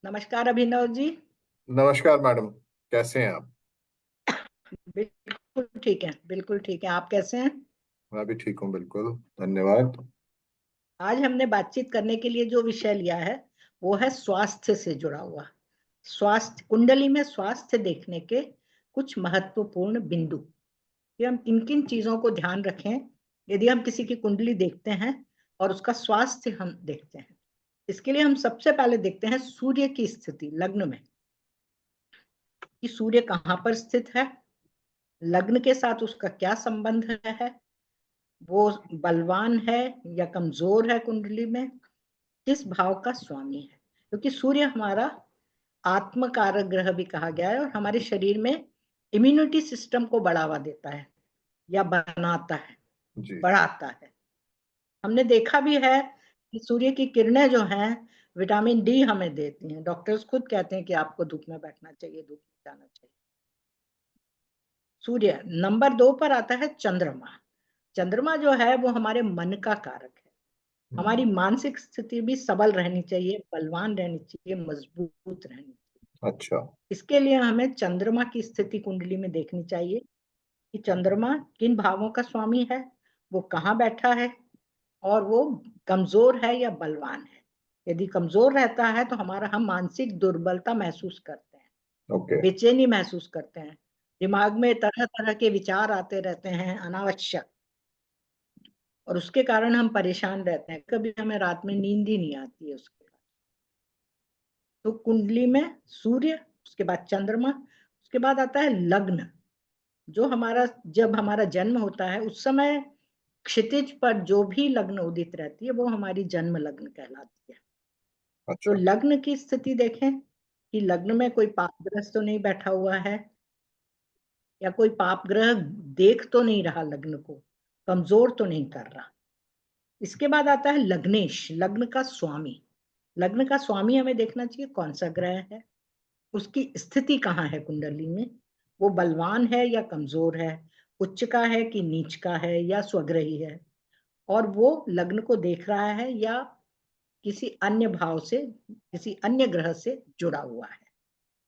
नमस्कार अभिनव जी। नमस्कार मैडम। कैसे हैं आप? बिल्कुल ठीक है, बिल्कुल ठीक है। आप कैसे हैं? मैं भी ठीक हूँ, बिल्कुल। धन्यवाद। आज हमने बातचीत करने के लिए जो विषय लिया है वो है स्वास्थ्य से जुड़ा हुआ। स्वास्थ्य कुंडली में स्वास्थ्य देखने के कुछ महत्वपूर्ण बिंदु, कि हम किन किन चीजों को ध्यान रखें यदि हम किसी की कुंडली देखते हैं और उसका स्वास्थ्य हम देखते हैं। इसके लिए हम सबसे पहले देखते हैं सूर्य की स्थिति लग्न में, कि सूर्य कहाँ पर स्थित है, लग्न के साथ उसका क्या संबंध है, वो बलवान है या कमजोर है, कुंडली में किस भाव का स्वामी है। क्योंकि सूर्य हमारा आत्मकारक ग्रह भी कहा गया है और हमारे शरीर में इम्यूनिटी सिस्टम को बढ़ावा देता है या बनाता है, जी। बढ़ाता है। हमने देखा भी है कि सूर्य की किरणें जो हैं विटामिन डी हमें देती हैं। डॉक्टर्स खुद कहते हैं कि आपको धूप में बैठना चाहिए, धूप में जाना चाहिए। सूर्य नंबर 2 पर आता है चंद्रमा। चंद्रमा जो है वो हमारे मन का कारक है। हमारी हम्म। मानसिक स्थिति भी सबल रहनी चाहिए, बलवान रहनी चाहिए, मजबूत रहनी चाहिए। अच्छा। इसके लिए हमें चंद्रमा की स्थिति कुंडली में देखनी चाहिए कि चंद्रमा किन भावों का स्वामी है, वो कहाँ बैठा है और वो कमजोर है या बलवान है। यदि कमजोर रहता है तो हम मानसिक दुर्बलता महसूस करते हैं, ओके। बेचैनी महसूस करते हैं, दिमाग में तरह तरह के विचार आते रहते हैं अनावश्यक, और उसके कारण हम परेशान रहते हैं। कभी हमें रात में नींद ही नहीं आती है उसके कारण। तो कुंडली में सूर्य, उसके बाद चंद्रमा, उसके बाद आता है लग्न। जो हमारा जब हमारा जन्म होता है उस समय क्षितिज पर जो भी लग्न उदित रहती है वो हमारी जन्म लग्न कहलाती है। तो अच्छा। लग्न की स्थिति देखें कि लग्न में कोई पाप ग्रस्त तो नहीं बैठा हुआ है, या कोई पाप ग्रह देख तो नहीं रहा लग्न को, कमजोर तो नहीं कर रहा। इसके बाद आता है लग्नेश, लग्न का स्वामी। लग्न का स्वामी हमें देखना चाहिए कौन सा ग्रह है, उसकी स्थिति कहाँ है कुंडली में, वो बलवान है या कमजोर है, उच्च का है कि नीच का है या स्वग्रही है, और वो लग्न को देख रहा है या किसी अन्य भाव से, किसी अन्य ग्रह से जुड़ा हुआ है।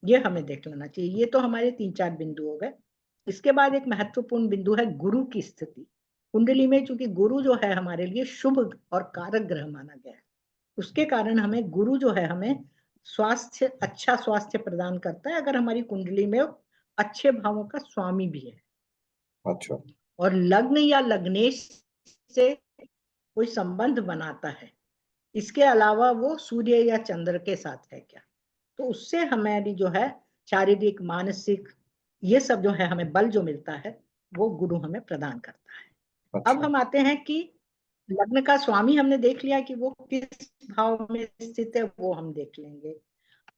ये हमें देख लेना चाहिए। ये तो हमारे 3-4 बिंदु हो गए। इसके बाद एक महत्वपूर्ण बिंदु है गुरु की स्थिति कुंडली में। चूंकि गुरु जो है हमारे लिए शुभ और कारक ग्रह माना गया है, उसके कारण हमें गुरु जो है हमें स्वास्थ्य, अच्छा स्वास्थ्य प्रदान करता है अगर हमारी कुंडली में अच्छे भावों का स्वामी भी है। अच्छा। और लग्न या लग्नेश से कोई संबंध बनाता है, इसके अलावा वो सूर्य या चंद्र के साथ है क्या, तो उससे हमारी जो है शारीरिक, मानसिक, ये सब जो है हमें बल जो मिलता है वो गुरु हमें प्रदान करता है। अब अच्छा। हम आते हैं कि लग्न का स्वामी हमने देख लिया कि वो किस भाव में स्थित है, वो हम देख लेंगे।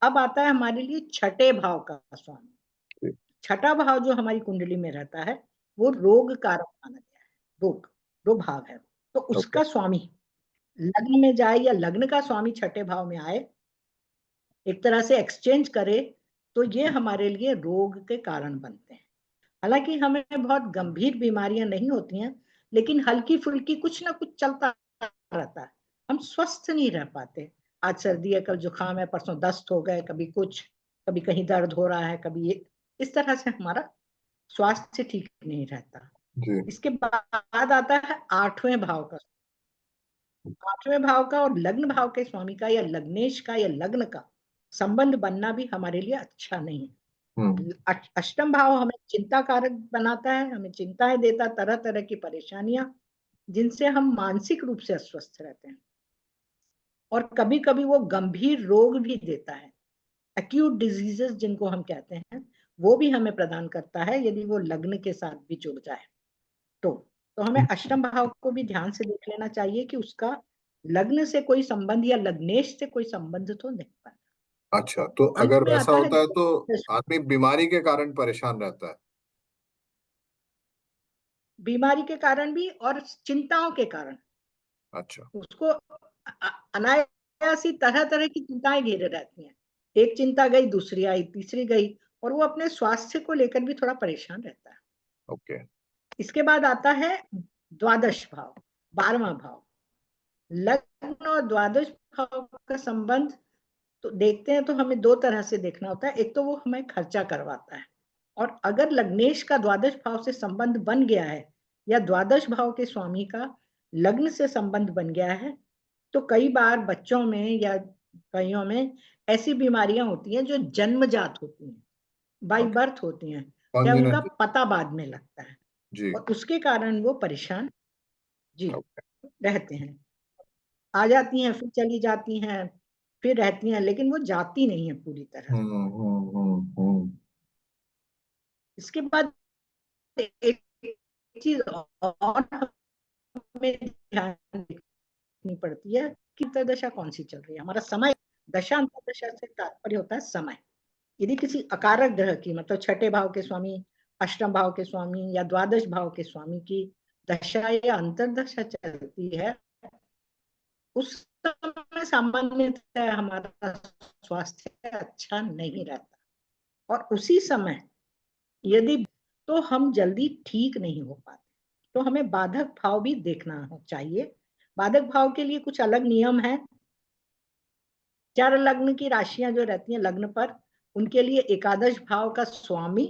अब आता है हमारे लिए छठे भाव का स्वामी। ठीक। छठा भाव जो हमारी कुंडली में रहता है वो रोग कारक माना गया है। रोग, रोग भाव है, तो ओके। उसका स्वामी लग्न में जाए या लग्न का स्वामी छठे भाव में आए, एक तरह से एक्सचेंज करे, तो ये हमारे लिए रोग के कारण बनते हैं। हालांकि हमें बहुत गंभीर बीमारियां नहीं होती हैं, लेकिन हल्की फुल्की कुछ ना कुछ चलता रहता है। हम स्वस्थ नहीं रह पाते। आज सर्दी है, कल जुकाम है, परसों दस्त हो गए, कभी कुछ, कभी कहीं दर्द हो रहा है, कभी ये, इस तरह से हमारा स्वास्थ्य ठीक नहीं रहता। जी। इसके बाद आता है आठवें भाव का। आठवें भाव का और लग्न भाव के स्वामी का या लग्नेश का या लग्न का संबंध बनना भी हमारे लिए अच्छा नहीं हम्म। है। अष्टम भाव हमें चिंता कारक बनाता है, हमें चिंताएं देता, तरह तरह की परेशानियां जिनसे हम मानसिक रूप से अस्वस्थ रहते हैं। और कभी कभी वो गंभीर रोग भी देता है, एक्यूट डिजीजेस जिनको हम कहते हैं, वो भी हमें प्रदान करता है यदि वो लग्न के साथ भी जुड़ जाए। तो तो हमें अष्टम भाव को भी ध्यान से देख लेना चाहिए कि उसका लग्न से कोई संबंध या लग्नेश से कोई संबंध तो नहीं बना। अच्छा, तो अंत अगर में वैसा आता है होता है तो आदमी बीमारी के कारण परेशान रहता है? बीमारी के कारण भी और चिंताओं के कारण अच्छा। उसको अनायासी तरह तरह की चिंताएं घेरे रहती हैं। एक चिंता गई, दूसरी आई, तीसरी गई, और वो अपने स्वास्थ्य को लेकर भी थोड़ा परेशान रहता है। ओके। इसके बाद आता है द्वादश भाव, 12वां भाव। लग्न और द्वादश भाव का संबंध तो देखते हैं तो हमें दो तरह से देखना होता है। एक तो वो हमें खर्चा करवाता है, और अगर लग्नेश का द्वादश भाव से संबंध बन गया है या द्वादश भाव के स्वामी का लग्न से संबंध बन गया है, तो कई बार बच्चों में या कईयों में ऐसी बीमारियां होती हैं जो जन्मजात होती हैं, बाई ओके। बर्थ होती हैं, या उनका कॉन्जेनिटल। पता बाद में लगता है, जी। और उसके कारण वो परेशान जी ओके। रहते हैं। आ जाती हैं, फिर चली जाती हैं, फिर रहती हैं, लेकिन वो जाती नहीं है पूरी तरह से। इसके बाद एक चीज और हमें ध्यान रखनी पड़ती है कि अंतर्दशा कौन सी चल रही है, हमारा समय। दशा अंतर्दशा से तात्पर्य होता है समय। यदि किसी अकारक ग्रह की, मतलब छठे भाव के स्वामी, अष्टम भाव के स्वामी या द्वादश भाव के स्वामी की दशा या अंतर्दशा चलती है, उस समय सामान्यतः हमारा स्वास्थ्य अच्छा नहीं रहता, और उसी समय यदि तो हम जल्दी ठीक नहीं हो पाते। तो हमें बाधक भाव भी देखना चाहिए। बाधक भाव के लिए कुछ अलग नियम है। चार लग्न की राशियां जो रहती हैं लग्न पर, उनके लिए एकादश भाव का स्वामी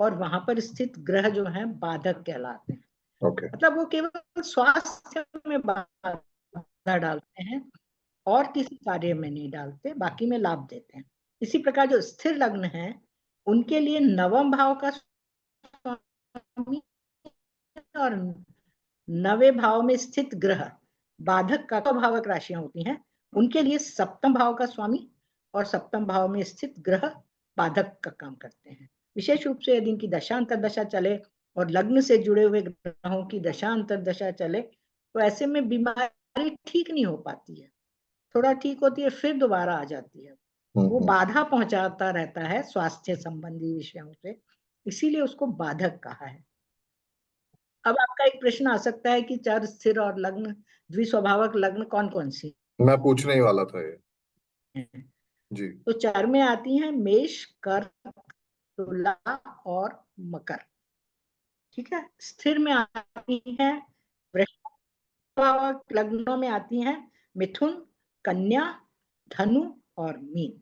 और वहां पर स्थित ग्रह जो है बाधक कहलाते हैं। ओके। मतलब वो केवल स्वास्थ्य में बाधा डालते हैं और किसी कार्य में नहीं डालते, बाकी में लाभ देते हैं। इसी प्रकार जो स्थिर लग्न है, उनके लिए नवम भाव का स्वामी और नवे भाव में स्थित ग्रह बाधक का भावक राशियां होती हैं, उनके लिए सप्तम भाव का स्वामी और सप्तम भाव में स्थित ग्रह बाधक का काम करते हैं। विशेष रूप से यदि इनकी दशा अंतर्दशा चले और लग्न से जुड़े हुए ग्रहों की दशा अंतर्दशा चले, तो ऐसे में बीमारी ठीक नहीं हो पाती है, थोड़ा ठीक होती है फिर दोबारा आ जाती है। वो हम्म। बाधा पहुंचाता रहता है स्वास्थ्य संबंधी विषयों से, इसीलिए उसको बाधक कहा है। अब आपका एक प्रश्न आ सकता है कि चर, स्थिर और लग्न, द्विस्वभावक लग्न कौन कौन सी मैं पूछने ही वाला था ये। हैं? जी। तो चर में आती हैं मेष, कर्क, तुला और मकर। ठीक है। स्थिर में आती हैं वृषभावक लग्नों में आती हैं मिथुन, कन्या, धनु और मीन।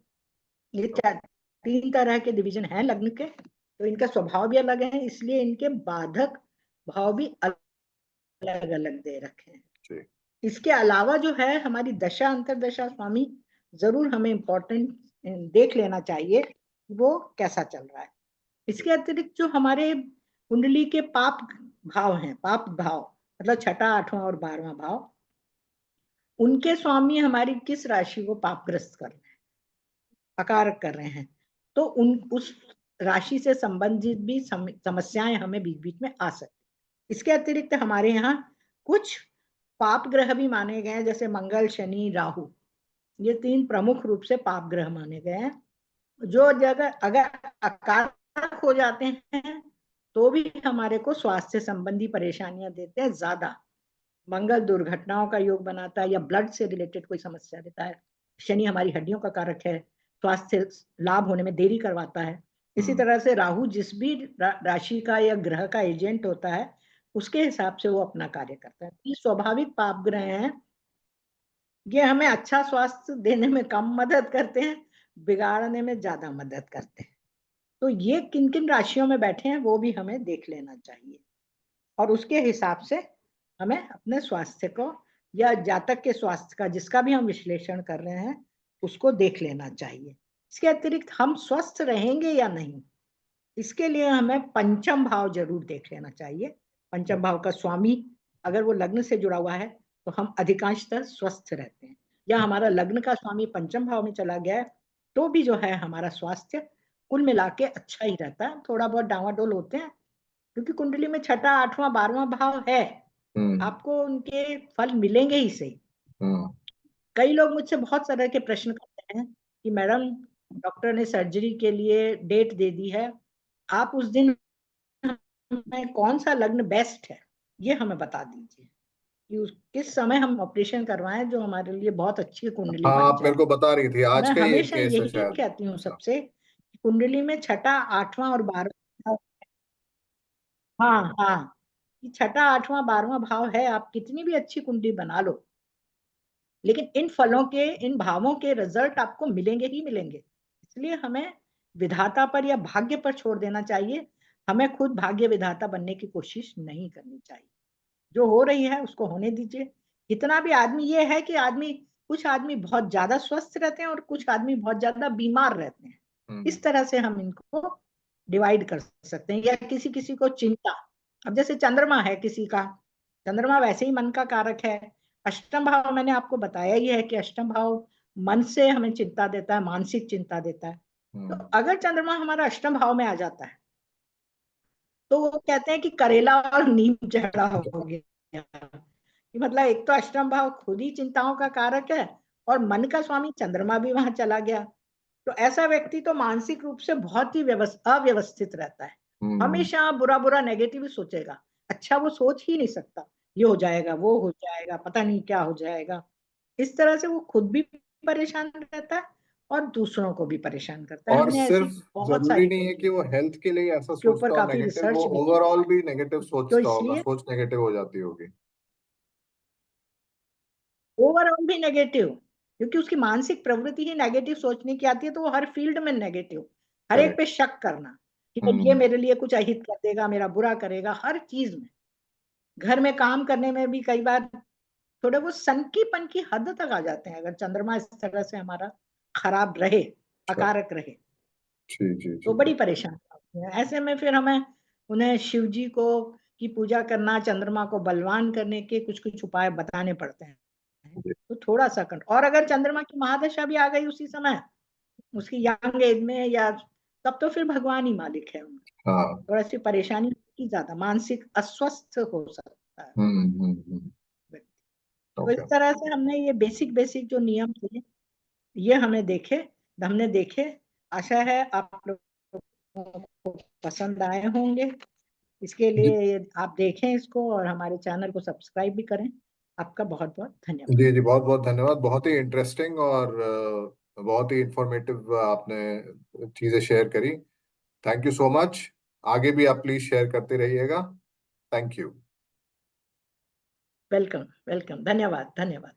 ये चार, तीन तरह के डिवीजन हैं लग्न के। तो इनका स्वभाव भी अलग है, इसलिए इनके बाधक भाव भी अलग अलग दे रखे हैं। जी। इसके अलावा जो है हमारी दशा अंतरदशा स्वामी जरूर हमें इम्पोर्टेंट देख लेना चाहिए, वो कैसा चल रहा है। इसके अतिरिक्त जो हमारे कुंडली के पाप भाव हैं, पाप भाव मतलब छठा, आठवां और 12वां भाव, उनके स्वामी हमारी किस राशि को पापग्रस्त कर रहे हैं, अकारक कर रहे हैं, तो उन उस राशि से संबंधित भी समस्याएं हमें बीच बीच में आ सकती। इसके अतिरिक्त हमारे यहाँ कुछ पाप ग्रह भी माने गए हैं, जैसे मंगल, शनि, राहु। ये तीन प्रमुख रूप से पाप ग्रह माने गए हैं, जो जगह अगर अकारक हो जाते हैं तो भी हमारे को स्वास्थ्य संबंधी परेशानियां देते हैं ज्यादा। मंगल दुर्घटनाओं का योग बनाता है या ब्लड से रिलेटेड कोई समस्या देता है। शनि हमारी हड्डियों का कारक है, स्वास्थ्य लाभ होने में देरी करवाता है। इसी हम्म। तरह से राहु जिस भी राशि का या ग्रह का एजेंट होता है, उसके हिसाब से वो अपना कार्य करता है। ये स्वाभाविक पाप ग्रह हैं, ये हमें अच्छा स्वास्थ्य देने में कम मदद करते हैं, बिगाड़ने में ज्यादा मदद करते हैं। तो ये किन किन राशियों में बैठे हैं वो भी हमें देख लेना चाहिए, और उसके हिसाब से हमें अपने स्वास्थ्य को या जातक के स्वास्थ्य का जिसका भी हम विश्लेषण कर रहे हैं उसको देख लेना चाहिए। इसके अतिरिक्त हम स्वस्थ रहेंगे या नहीं, इसके लिए हमें पंचम भाव जरूर देख लेना चाहिए। पंचम भाव का स्वामी अगर वो लग्न से जुड़ा हुआ है तो हम अधिकांशतः स्वस्थ रहते हैं, या हमारा लग्न का स्वामी पंचम भाव में चला गया है तो भी जो है हमारा स्वास्थ्य कुल मिला के अच्छा ही रहता है। थोड़ा बहुत डावाडोल होते हैं क्योंकि कुंडली में छठा, आठवां, 12वां भाव है, हम्म। आपको उनके फल मिलेंगे ही सही। हम्म। कई लोग मुझसे बहुत तरह के प्रश्न करते हैं कि मैडम, डॉक्टर ने सर्जरी के लिए डेट दे दी है, आप उस दिन हमें कौन सा लग्न बेस्ट है ये हमें बता दीजिए कि किस समय हम ऑपरेशन करवाएं जो हमारे लिए बहुत अच्छी कुंडली हाँ, बन आप मेरे जाए। को बता रही थी आज मैं का ही एक हमेशा केस है यही शायद कहती हूँ उसका। सबसे कि कुंडली में छठा, आठवां और 12वां, हाँ हाँ, कि छठा, आठवां, 12वां भाव है, आप कितनी भी अच्छी कुंडली बना लो, लेकिन इन फलों के, इन भावों के रिजल्ट आपको मिलेंगे ही मिलेंगे। इसलिए हमें विधाता पर या भाग्य पर छोड़ देना चाहिए, हमें खुद भाग्य विधाता बनने की कोशिश नहीं करनी चाहिए। जो हो रही है उसको होने दीजिए। इतना भी आदमी, ये है कि आदमी, कुछ आदमी बहुत ज्यादा स्वस्थ रहते हैं और कुछ आदमी बहुत ज्यादा बीमार रहते हैं। इस तरह से हम इनको डिवाइड कर सकते हैं। या किसी किसी को चिंता, अब जैसे चंद्रमा है किसी का, चंद्रमा वैसे ही मन का कारक है। अष्टम भाव मैंने आपको बताया ही है कि अष्टम भाव मन से हमें चिंता देता है, मानसिक चिंता देता है। तो अगर चंद्रमा हमारा अष्टम भाव में आ जाता है तो वो कहते हैं कि करेला और नीम चढ़ा हो गया। कि मतलब एक तो अष्टम भाव खुद ही चिंताओं का कारक है और मन का स्वामी चंद्रमा भी वहां चला गया। तो ऐसा व्यक्ति तो मानसिक रूप से बहुत ही अव्यवस्थित रहता है। हमेशा बुरा बुरा नेगेटिव ही सोचेगा, अच्छा वो सोच ही नहीं सकता। ये हो जाएगा, वो हो जाएगा, पता नहीं क्या हो जाएगा। इस तरह से वो खुद भी परेशान रहता है और दूसरों को भी परेशान करता है। और हमने सिर्फ ऐसी बहुत जरूरी सारी नहीं है कि वो हेल्थ के लिए ऐसा के ऊपर सोचता हो काफी नेगेटिव, वो रिसर्च भी की। ओवरऑल भी नेगेटिव तो सोचता होगा, इसलिए सोच नेगेटिव हो जाती होगी। ओवरऑल भी नेगेटिव, क्योंकि उसकी मानसिक प्रवृत्ति ही नेगेटिव सोचने की आती है। तो वो हर फील्ड में नेगेटिव, हर एक करेक्ट। पे शक करना कि ये हम्म। मेरे लिए कुछ अहित कर देगा, मेरा बुरा करेगा, हर चीज में। घर में काम करने में भी कई बार थोड़े वो सनकीपन की हद तक आ जाते हैं, अगर चंद्रमा इस तरह से हमारा खराब रहे, अच्छा। अकारक रहे, जी जी तो जी जी। बड़ी परेशानी होती है। ऐसे में फिर हमें उन्हें शिव जी को की पूजा करना, चंद्रमा को बलवान करने के कुछ कुछ उपाय बताने पड़ते हैं। जी। तो थोड़ा सा और अगर चंद्रमा की महादशा भी आ गई उसी समय, उसकी यंग एज में, या तब तो फिर भगवान ही मालिक है उनका। हाँ। थोड़ा सी परेशानी की, ज्यादा मानसिक अस्वस्थ हो सकता है व्यक्ति। तो इस ओके। तरह से हमने ये बेसिक बेसिक जो नियम थे ये हमने देखे। आशा है आप लोगों को पसंद आए होंगे। इसके जी लिए आप देखें इसको और हमारे चैनल को सब्सक्राइब भी करें। आपका बहुत बहुत धन्यवाद। जी जी, बहुत बहुत धन्यवाद। बहुत ही इंटरेस्टिंग और बहुत ही इंफॉर्मेटिव आपने चीजें शेयर करी। Thank you so much. आगे भी आप प्लीज शेयर करते रहिएगा। Thank you. वेलकम वेलकम, धन्यवाद धन्यवाद।